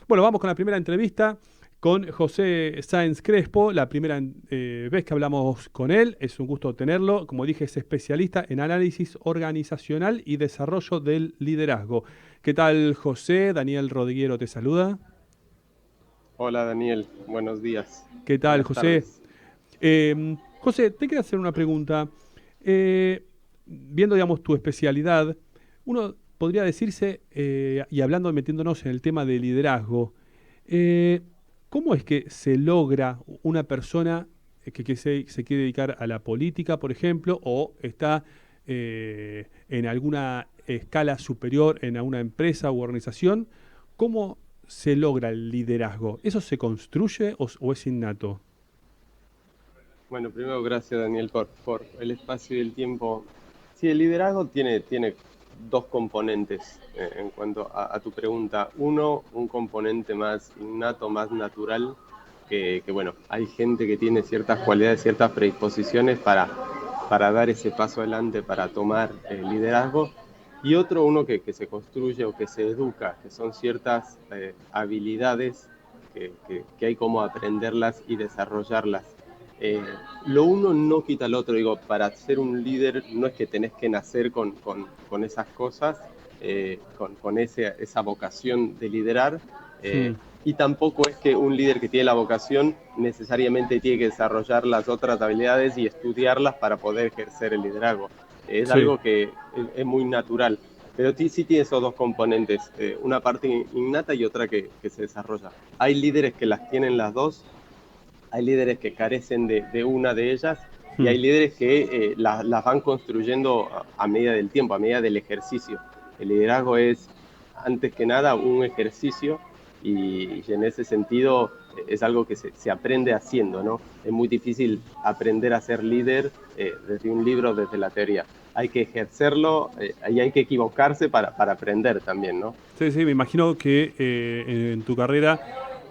Bueno, vamos con la primera entrevista con José Sáenz Crespo. La primera vez que hablamos con él, es un gusto tenerlo. Como dije, es especialista en análisis organizacional y desarrollo del liderazgo. ¿Qué tal, José? Daniel Rodiguero te saluda. Hola Daniel, buenos días, ¿Qué tal, buenas José? tardes. José, te quiero hacer una pregunta. Viendo, digamos, tu especialidad, uno podría decirse, y hablando, metiéndonos en el tema de liderazgo, eh, ¿cómo es que se logra una persona que se quiere dedicar a la política, por ejemplo, o está en alguna escala superior en alguna empresa u organización? ¿Cómo se logra el liderazgo? ¿Eso se construye o es innato? Bueno, primero gracias Daniel por el espacio y el tiempo. Sí, el liderazgo tiene dos componentes en cuanto a tu pregunta. Uno, un componente más innato, más natural, bueno, hay gente que tiene ciertas cualidades, ciertas predisposiciones para dar ese paso adelante, para tomar el liderazgo. Y otro, uno que se construye o que se educa, que son ciertas habilidades que hay como aprenderlas y desarrollarlas. Eh, lo uno no quita al otro, digo, para ser un líder no es que tenés que nacer con esas cosas, esa vocación de liderar, eh, Hmm, y tampoco es que un líder que tiene la vocación necesariamente tiene que desarrollar las otras habilidades y estudiarlas para poder ejercer el liderazgo. Es sí. algo que es muy natural, pero sí tiene esos dos componentes, una parte innata y otra que se desarrolla. Hay líderes que las tienen las dos, hay líderes que carecen de una de ellas y Hmm. hay líderes que las van construyendo a medida del tiempo, a medida del ejercicio. El liderazgo es, antes que nada, un ejercicio y en ese sentido es algo que se aprende haciendo, ¿no? Es muy difícil aprender a ser líder desde un libro, desde la teoría. Hay que ejercerlo y hay que equivocarse para aprender también, ¿no? Sí, sí, me imagino que en tu carrera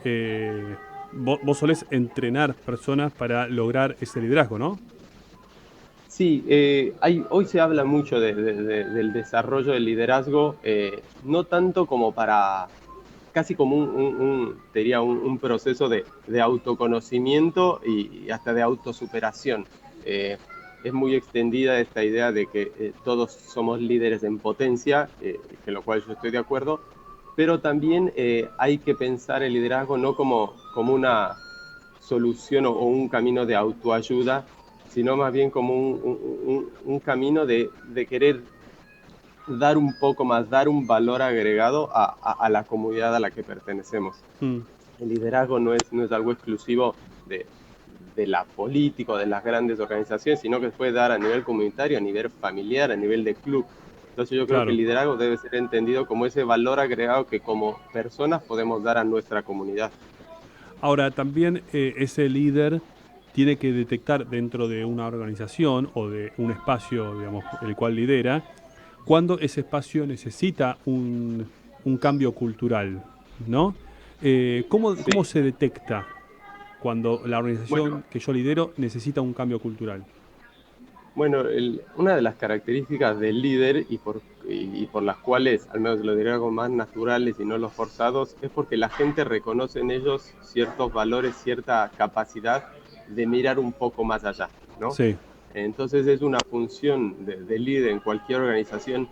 eh, vos solés entrenar personas para lograr ese liderazgo, ¿no? Sí, hoy se habla mucho del desarrollo del liderazgo, no tanto como para, casi como te diría, un proceso de autoconocimiento y hasta de autosuperación. Eh, es muy extendida esta idea de que todos somos líderes en potencia, con lo cual yo estoy de acuerdo, pero también hay que pensar el liderazgo no como una solución o un camino de autoayuda, sino más bien como un camino de querer dar un poco más, dar un valor agregado a la comunidad a la que pertenecemos. Mm. El liderazgo no es algo exclusivo de, de la política o de las grandes organizaciones, sino que se puede dar a nivel comunitario, a nivel familiar, a nivel de club. Entonces yo creo que el Claro. liderazgo debe ser entendido como ese valor agregado que como personas podemos dar a nuestra comunidad. Ahora, también ese líder tiene que detectar dentro de una organización o de un espacio, digamos, el cual lidera, cuando ese espacio necesita un cambio cultural, ¿no? ¿Cómo Sí, se detecta cuando la bueno, organización que yo lidero necesita un cambio cultural? Bueno, una de las características del líder y por las cuales, al menos lo diría algo más naturales y no los forzados, es porque la gente reconoce en ellos ciertos valores, cierta capacidad de mirar un poco más allá, ¿no? Sí. Entonces es una función del líder en cualquier organización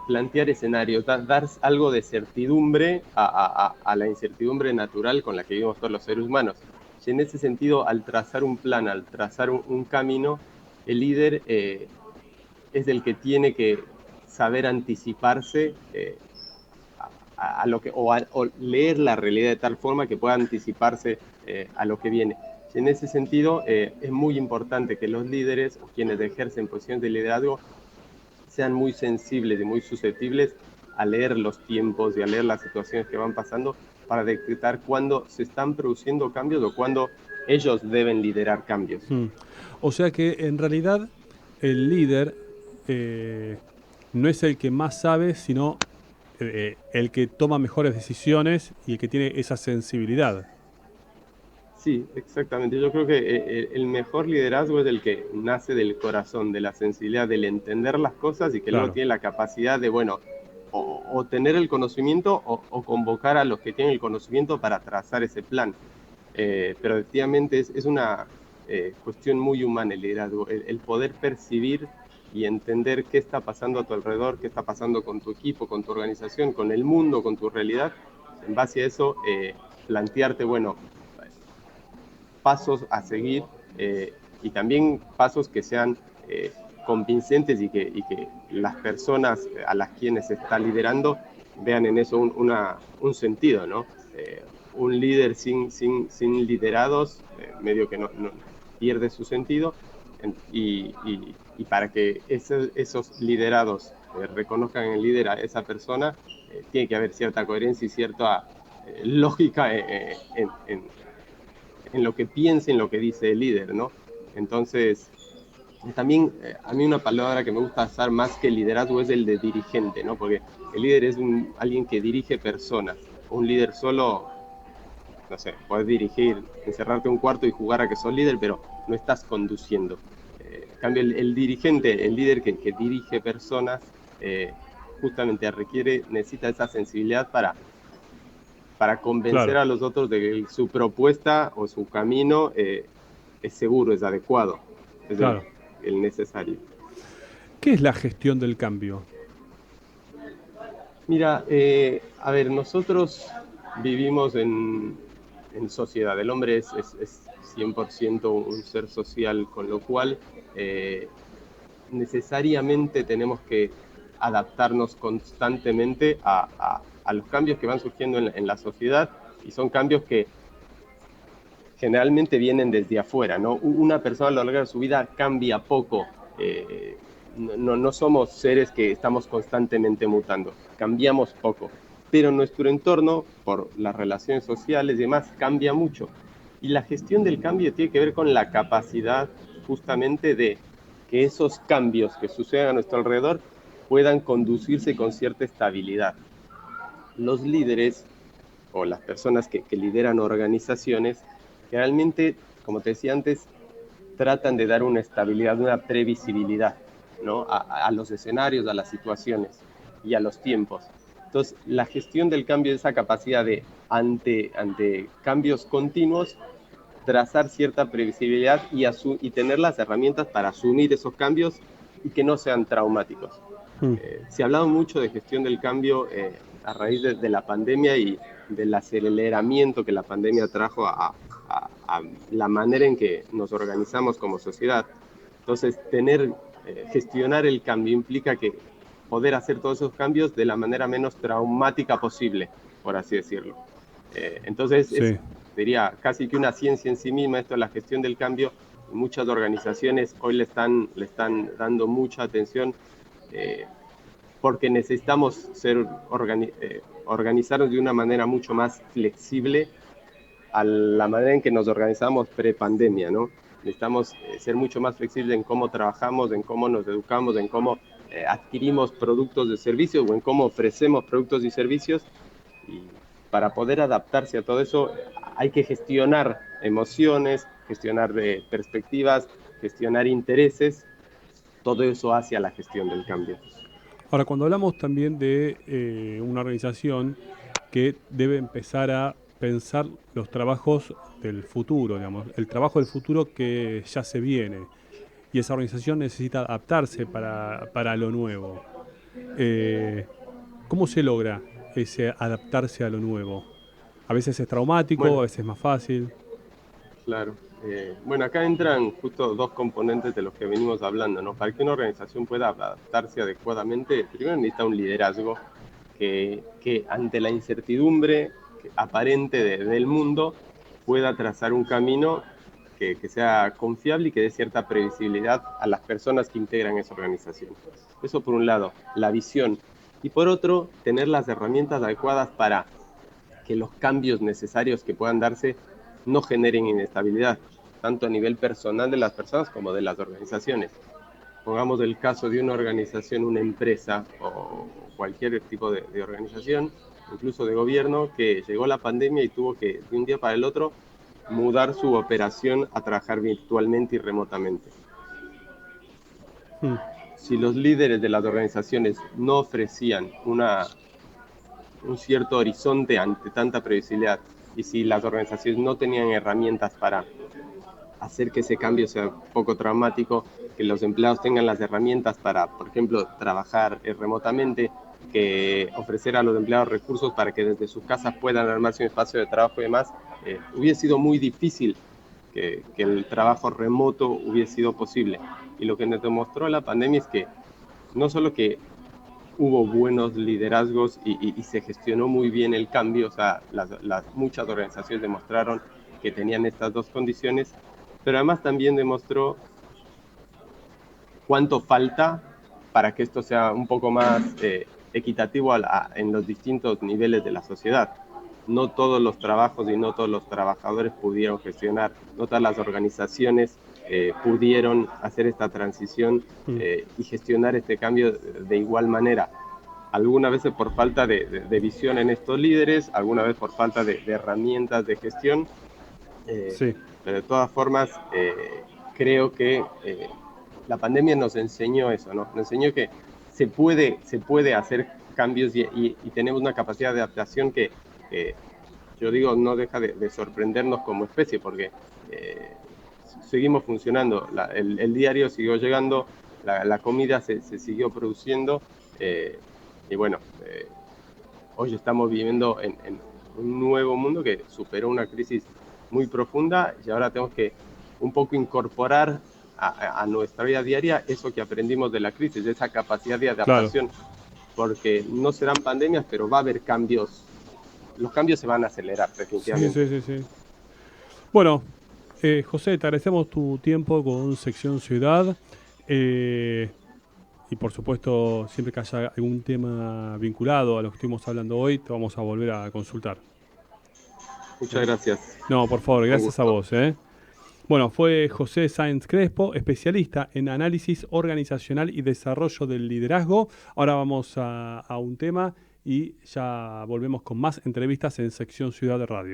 plantear escenarios, dar algo de certidumbre a la incertidumbre natural con la que vivimos todos los seres humanos. Y en ese sentido, al trazar un plan, al trazar un camino, el líder es el que tiene que saber anticiparse a lo que, o leer la realidad de tal forma que pueda anticiparse a lo que viene. Y en ese sentido, es muy importante que los líderes o quienes ejercen posiciones de liderazgo sean muy sensibles y muy susceptibles a leer los tiempos y a leer las situaciones que van pasando para detectar cuándo se están produciendo cambios o cuándo ellos deben liderar cambios. Mm. O sea que en realidad el líder eh, no es el que más sabe, sino el que toma mejores decisiones y el que tiene esa sensibilidad. Sí, exactamente. Yo creo que el mejor liderazgo es el que nace del corazón, de la sensibilidad, del entender las cosas y que luego Claro. tiene la capacidad de, bueno, o tener el conocimiento o convocar a los que tienen el conocimiento para trazar ese plan. Pero efectivamente es una cuestión muy humana el liderazgo, el poder percibir y entender qué está pasando a tu alrededor, qué está pasando con tu equipo, con tu organización, con el mundo, con tu realidad. En base a eso, plantearte, bueno, pasos a seguir y también pasos que sean convincentes y que las personas a las quienes se está liderando vean en eso un sentido, ¿no? Un líder sin liderados, medio que no pierde su sentido, y para que esos liderados reconozcan en el líder a esa persona, tiene que haber cierta coherencia y cierta lógica en lo que piensa, en lo que dice el líder, ¿no? Entonces, también a mí una palabra que me gusta usar más que liderazgo es el de dirigente, ¿no? Porque el líder es alguien que dirige personas. Un líder solo, no sé, puedes dirigir, encerrarte en un cuarto y jugar a que sos líder, pero no estás conduciendo. En cambio, el dirigente, el líder que dirige personas, justamente necesita esa sensibilidad para convencer Claro, a los otros de que su propuesta o su camino es seguro, es adecuado, es claro. el necesario. ¿Qué es la gestión del cambio? Mira, a ver, nosotros vivimos en sociedad. El hombre es 100% un ser social, con lo cual necesariamente tenemos que adaptarnos constantemente a los cambios que van surgiendo en la sociedad, y son cambios que generalmente vienen desde afuera, ¿no? Una persona a lo largo de su vida cambia poco. No somos seres que estamos constantemente mutando, cambiamos poco, pero nuestro entorno, por las relaciones sociales y demás, cambia mucho. Y la gestión del cambio tiene que ver con la capacidad justamente de que esos cambios que suceden a nuestro alrededor puedan conducirse con cierta estabilidad. Los líderes o las personas que lideran organizaciones, generalmente, como te decía antes, tratan de dar una estabilidad, una previsibilidad, ¿no? A los escenarios, a las situaciones y a los tiempos. Entonces, la gestión del cambio es esa capacidad de, ante cambios continuos, trazar cierta previsibilidad y tener las herramientas para asumir esos cambios y que no sean traumáticos. Mm. Se ha hablado mucho de gestión del cambio a raíz de la pandemia y del aceleramiento que la pandemia trajo a la manera en que nos organizamos como sociedad. Entonces, gestionar el cambio implica que poder hacer todos esos cambios de la manera menos traumática posible, por así decirlo. Entonces, Sí. diría, casi que una ciencia en sí misma, esto es la gestión del cambio. Muchas organizaciones hoy le están dando mucha atención porque necesitamos organizarnos de una manera mucho más flexible a la manera en que nos organizamos pre-pandemia, ¿no? Necesitamos ser mucho más flexibles en cómo trabajamos, en cómo nos educamos, en cómo adquirimos productos de servicios o en cómo ofrecemos productos y servicios. Y para poder adaptarse a todo eso hay que gestionar emociones, gestionar perspectivas, gestionar intereses, todo eso hacia la gestión del cambio. Ahora, cuando hablamos también de una organización que debe empezar a pensar los trabajos del futuro, digamos, el trabajo del futuro que ya se viene, y esa organización necesita adaptarse para lo nuevo. Eh, ¿Cómo se logra ese adaptarse a lo nuevo? A veces es traumático, Bueno, a veces es más fácil. claro. Bueno, acá entran justo dos componentes de los que venimos hablando, ¿no? Para que una organización pueda adaptarse adecuadamente, primero necesita un liderazgo que ante la incertidumbre aparente del mundo pueda trazar un camino que sea confiable y que dé cierta previsibilidad a las personas que integran esa organización. Eso por un lado, la visión. Y por otro, tener las herramientas adecuadas para que los cambios necesarios que puedan darse no generen inestabilidad, tanto a nivel personal de las personas como de las organizaciones. Pongamos el caso de una organización, una empresa o cualquier tipo de organización, incluso de gobierno, que llegó la pandemia y tuvo que de un día para el otro mudar su operación a trabajar virtualmente y remotamente. Mm. si los líderes de las organizaciones no ofrecían un cierto horizonte ante tanta previsibilidad, y si las organizaciones no tenían herramientas para hacer que ese cambio sea poco traumático, que los empleados tengan las herramientas para, por ejemplo, trabajar remotamente, que ofrecer a los empleados recursos para que desde sus casas puedan armarse un espacio de trabajo y demás, hubiese sido muy difícil que el trabajo remoto hubiese sido posible. Y lo que nos demostró la pandemia es que no solo que hubo buenos liderazgos y se gestionó muy bien el cambio, o sea, muchas organizaciones demostraron que tenían estas dos condiciones, pero además también demostró cuánto falta para que esto sea un poco más equitativo en los distintos niveles de la sociedad. No todos los trabajos y no todos los trabajadores pudieron gestionar, no todas las organizaciones pudieron hacer esta transición y gestionar este cambio de igual manera. Algunas veces por falta de visión en estos líderes, algunas veces por falta de herramientas de gestión, Sí. pero de todas formas creo que la pandemia nos enseñó eso, ¿no? Nos enseñó que se puede hacer cambios y tenemos una capacidad de adaptación que yo digo no deja de sorprendernos como especie, porque seguimos funcionando, el diario siguió llegando, la comida se siguió produciendo y bueno, hoy estamos viviendo en un nuevo mundo que superó una crisis muy profunda y ahora tenemos que un poco incorporar a nuestra vida diaria eso que aprendimos de la crisis, esa capacidad de adaptación, claro. Porque no serán pandemias, pero va a haber cambios. Los cambios se van a acelerar, definitivamente. Sí. Bueno, José, te agradecemos tu tiempo con Sección Ciudad. Y por supuesto, siempre que haya algún tema vinculado a lo que estuvimos hablando hoy, te vamos a volver a consultar. Muchas gracias. No, por favor, gracias a vos. Bueno, fue José Sáenz Crespo, especialista en análisis organizacional y desarrollo del liderazgo. Ahora vamos a un tema y ya volvemos con más entrevistas en Sección Ciudad de Radio.